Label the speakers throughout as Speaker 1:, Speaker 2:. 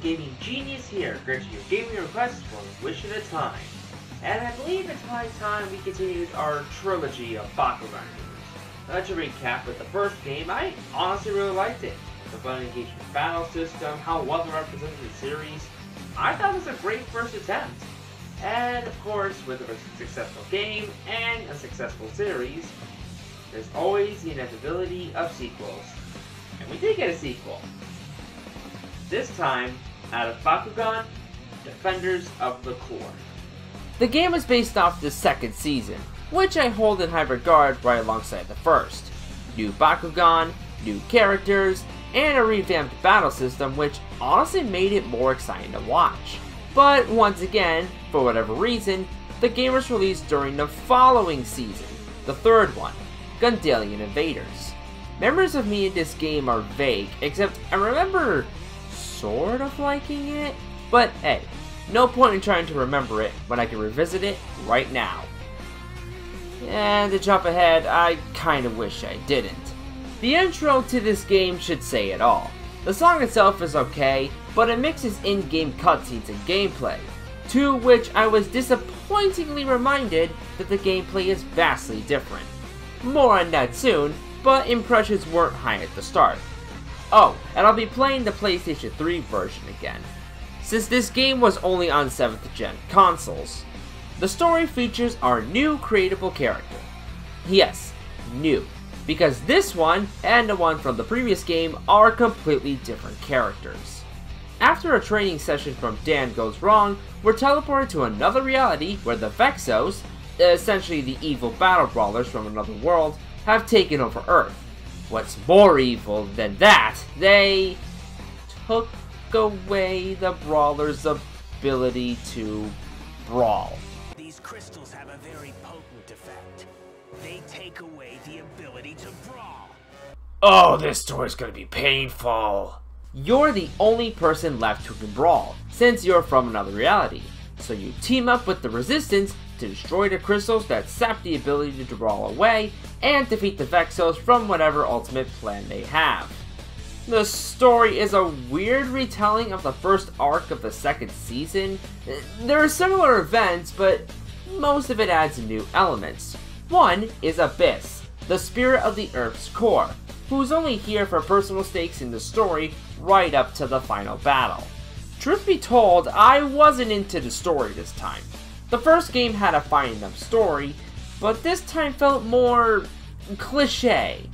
Speaker 1: Gaming Genius here, granting your gaming requests for a wish at a time. And I believe it's high time we continued our trilogy of Bakugan games. To recap with the first game, I honestly really liked it. The fun engagement battle system, how well it represented the series, I thought it was a great first attempt. And of course, with a successful game and a successful series, there's always the inevitability of sequels. And we did get a sequel. This time, out of Bakugan, Defenders of the Core.
Speaker 2: The game is based off the second season, which I hold in high regard right alongside the first. New Bakugan, new characters, and a revamped battle system which honestly made it more exciting to watch. But once again, for whatever reason, the game was released during the following season, the third one, Gundalian Invaders. Memories of me in this game are vague, except I remember sort of liking it, but hey, no point in trying to remember it when I can revisit it right now. And to jump ahead, I kinda wish I didn't. The intro to this game should say it all. The song itself is okay, but it mixes in-game cutscenes and gameplay, to which I was disappointingly reminded that the gameplay is vastly different. More on that soon, but impressions weren't high at the start. Oh, and I'll be playing the PlayStation 3 version again, since this game was only on 7th gen consoles. The story features our new creatable character. Yes, new, because this one and the one from the previous game are completely different characters. After a training session from Dan goes wrong, we're teleported to another reality where the Vexos, essentially the evil battle brawlers from another world, have taken over Earth. What's more evil than that, they took away the brawlers' ability to brawl.
Speaker 3: These crystals have a very potent effect. They take away the ability to brawl.
Speaker 2: Oh, this story's gonna be painful. You're the only person left who can brawl, since you're from another reality. So you team up with the Resistance to destroy the crystals that sap the ability to brawl away, and defeat the Vexos from whatever ultimate plan they have. The story is a weird retelling of the first arc of the second season. There are similar events, but most of it adds new elements. One is Abyss, the spirit of the Earth's core, who's only here for personal stakes in the story right up to the final battle. Truth be told, I wasn't into the story this time. The first game had a fine enough story, but this time felt more cliché.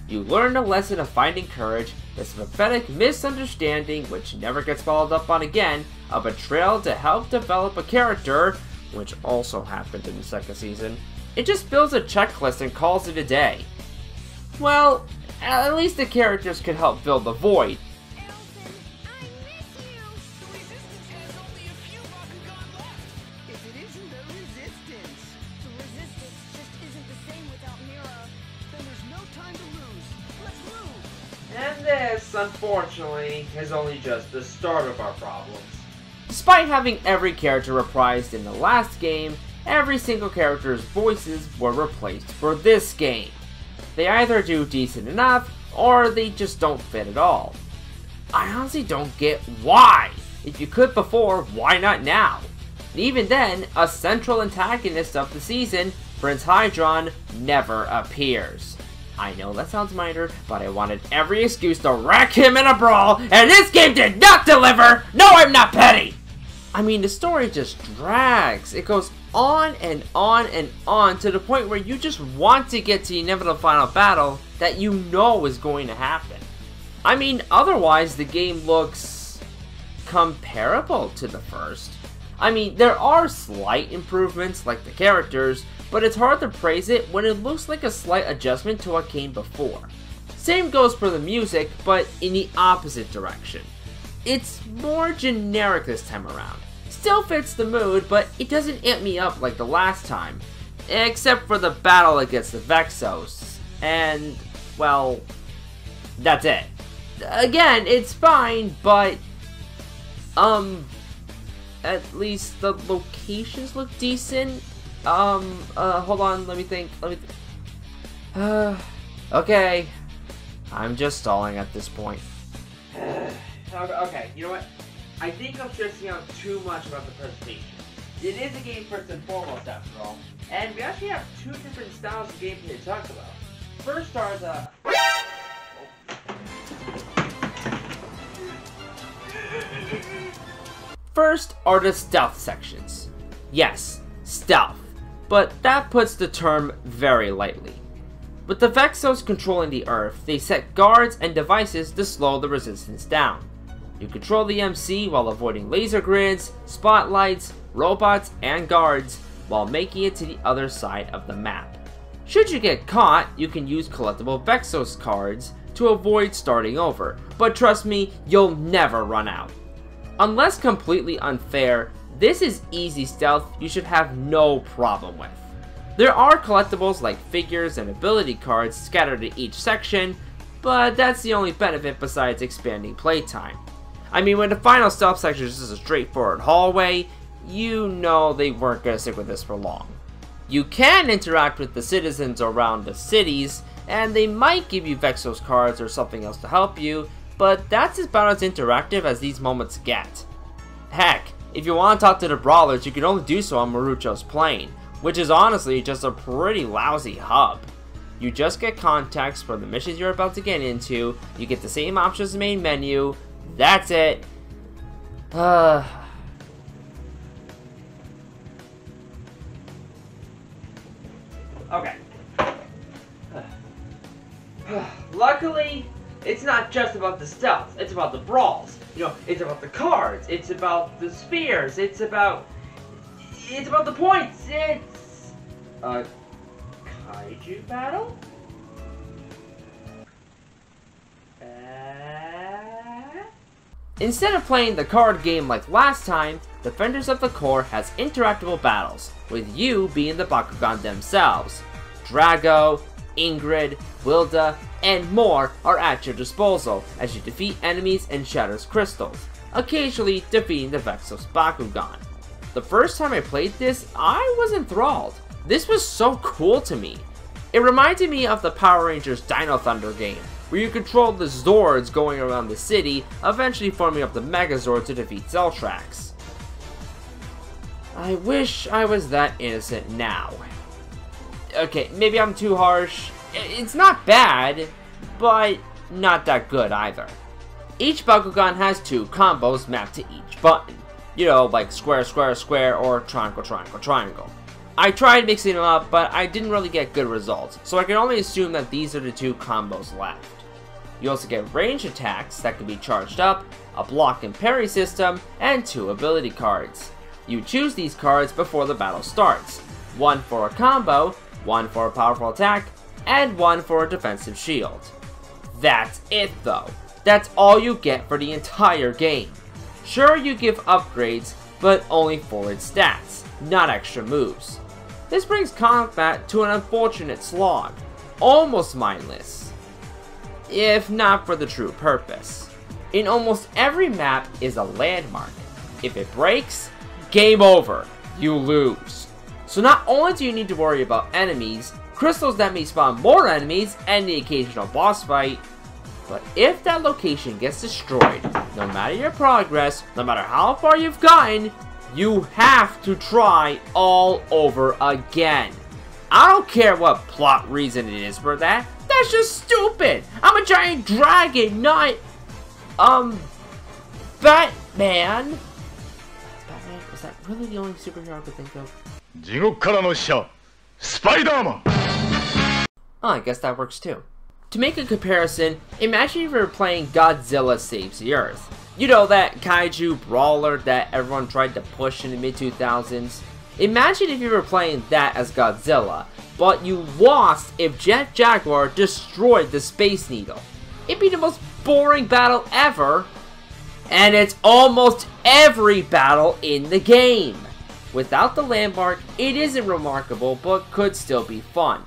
Speaker 2: You learn a lesson of finding courage, this pathetic misunderstanding which never gets followed up on again, a betrayal to help develop a character, which also happened in the second season. It just builds a checklist and calls it a day. Well, at least the characters can help fill the void.
Speaker 1: And this, unfortunately, is only just the start of our problems.
Speaker 2: Despite having every character reprised in the last game, every single character's voices were replaced for this game. They either do decent enough, or they just don't fit at all. I honestly don't get why. If you could before, why not now? And even then, a central antagonist of the season, Prince Hydron, never appears. I know that sounds minor, but I wanted every excuse to wreck him in a brawl, and this game did not deliver! No, I'm not petty! I mean, the story just drags. It goes on and on and on to the point where you just want to get to the inevitable final battle that you know is going to happen. I mean, otherwise the game looks comparable to the first. I mean, there are slight improvements like the characters, but it's hard to praise it when it looks like a slight adjustment to what came before. Same goes for the music, but in the opposite direction. It's more generic this time around. Still fits the mood, but it doesn't amp me up like the last time. Except for the battle against the Vexos. And, well, that's it. Again, it's fine, but, at least the locations look decent. Hold on, let me think. Okay. I'm just stalling at this point.
Speaker 1: Okay, you know what? I think I'm stressing out too much about the presentation. It is a game first and foremost, after all, and we actually have two different styles of gameplay to talk about. First are the...
Speaker 2: First are the stealth sections. Yes, stealth, but that puts the term very lightly. With the Vexos controlling the Earth, they set guards and devices to slow the resistance down. You control the MC while avoiding laser grids, spotlights, robots, and guards, while making it to the other side of the map. Should you get caught, you can use collectible Vexos cards to avoid starting over, but trust me, you'll never run out. Unless completely unfair, this is easy stealth you should have no problem with. There are collectibles like figures and ability cards scattered in each section, but that's the only benefit besides expanding playtime. I mean, when the final stealth section is just a straightforward hallway, you know they weren't going to stick with this for long. You can interact with the citizens around the cities, and they might give you Vexos cards or something else to help you, but that's about as interactive as these moments get. Heck, if you want to talk to the brawlers, you can only do so on Marucho's plane, which is honestly just a pretty lousy hub. You just get context for the missions you're about to get into, you get the same options as the main menu, that's it.
Speaker 1: Okay. Luckily, it's not just about the stealth, it's about the brawls. You know, it's about the cards, it's about the spears, it's about the points, it's a kaiju battle?
Speaker 2: Instead of playing the card game like last time, Defenders of the Core has interactable battles, with you being the Bakugan themselves. Drago, Ingrid, Wilda, and more are at your disposal as you defeat enemies and shatters crystals, occasionally defeating the Vexos Bakugan. The first time I played this, I was enthralled. This was so cool to me. It reminded me of the Power Rangers Dino Thunder game, where you control the Zords going around the city, eventually forming up the Megazord to defeat Zeltrax. I wish I was that innocent now. Okay, maybe I'm too harsh. It's not bad, but not that good either. Each Bakugan has two combos mapped to each button. You know, like square, square, square, or triangle, triangle, triangle. I tried mixing them up, but I didn't really get good results, so I can only assume that these are the two combos left. You also get range attacks that can be charged up, a block and parry system, and two ability cards. You choose these cards before the battle starts. One for a combo, one for a powerful attack, and one for a defensive shield. That's it though. That's all you get for the entire game. Sure, you give upgrades, but only for its stats, not extra moves. This brings combat to an unfortunate slog, almost mindless, if not for the true purpose. In almost every map is a landmark. If it breaks, game over, you lose. So not only do you need to worry about enemies, crystals that may spawn more enemies, and the occasional boss fight, but if that location gets destroyed, no matter your progress, no matter how far you've gotten, you have to try all over again. I don't care what plot reason it is for that. That's just stupid. I'm a giant dragon, not, Batman. Batman? Was that really the only superhero I could think of?
Speaker 4: 地獄からの使者スパイダーマン
Speaker 2: Oh, I guess that works too. To make a comparison, imagine if you were playing Godzilla Saves the Earth. You know, that kaiju brawler that everyone tried to push in the mid-2000s? Imagine if you were playing that as Godzilla, but you lost if Jet Jaguar destroyed the Space Needle. It'd be the most boring battle ever, and it's almost every battle in the game. Without the landmark, it isn't remarkable, but could still be fun.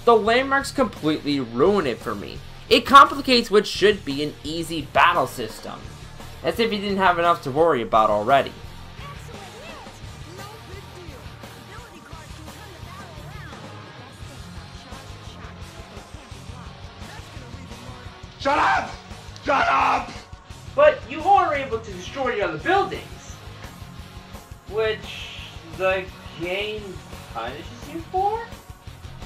Speaker 2: The landmarks completely ruin it for me. It complicates what should be an easy battle system, as if you didn't have enough to worry about already.
Speaker 4: Shut up! Shut up!
Speaker 1: But you already are able to destroy the other buildings. Which the game punishes you for?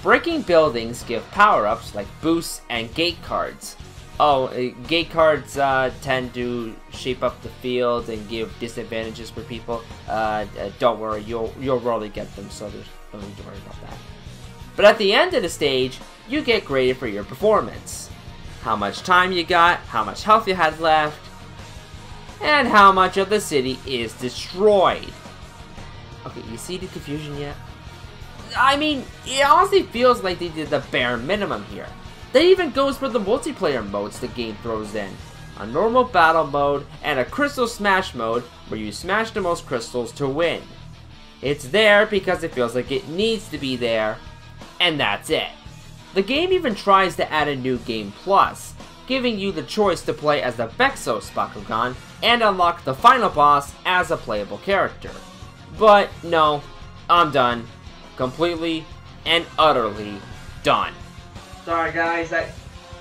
Speaker 2: Breaking buildings give power-ups like boosts and gate cards. Gate cards tend to shape up the field and give disadvantages for people. Don't worry, you'll rarely get them, so there's no need to worry about that. But at the end of the stage, you get graded for your performance. How much time you got, how much health you had left, and how much of the city is destroyed. Okay, you see the confusion yet? I mean, it honestly feels like they did the bare minimum here. That even goes for the multiplayer modes the game throws in. A normal battle mode and a crystal smash mode where you smash the most crystals to win. It's there because it feels like it needs to be there, and that's it. The game even tries to add a new game plus, giving you the choice to play as the Vexos Bakugan and unlock the final boss as a playable character. But no, I'm done. Completely and utterly done.
Speaker 1: Sorry guys,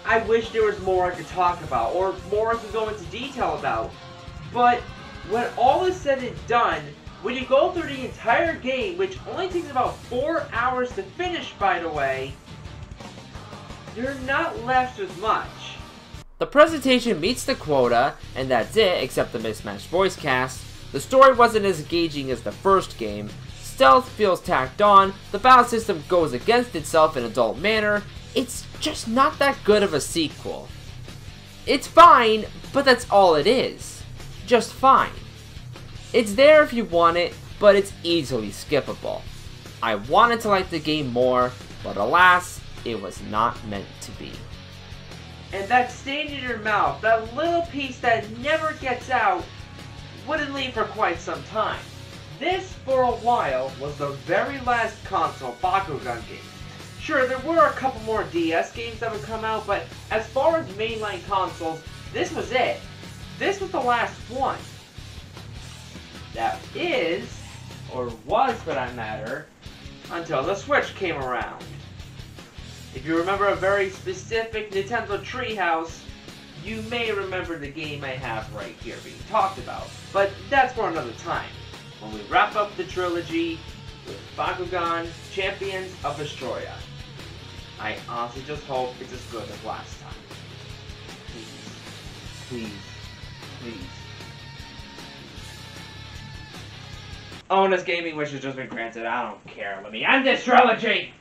Speaker 1: I wish there was more I could talk about, or more I could go into detail about. But when all is said and done, when you go through the entire game, which only takes about 4 hours to finish by the way, you're not left with much.
Speaker 2: The presentation meets the quota, and that's it except the mismatched voice cast. The story wasn't as engaging as the first game. Stealth feels tacked on, the battle system goes against itself in an adult manner. It's just not that good of a sequel. It's fine, but that's all it is. Just fine. It's there if you want it, but it's easily skippable. I wanted to like the game more, but alas, it was not meant to be.
Speaker 1: And that stain in your mouth, that little piece that never gets out, wouldn't leave for quite some time. This, for a while, was the very last console Bakugan game. Sure, there were a couple more DS games that would come out, but as far as mainline consoles, this was it. This was the last one. That is, or was for that matter, until the Switch came around. If you remember a very specific Nintendo Treehouse, you may remember the game I have right here being talked about. But that's for another time, when we wrap up the trilogy with Bakugan Champions of Vestroia. I honestly just hope it's as good as last time. Please. Please. Onus gaming wish has just been granted. I don't care. Let me end this trilogy!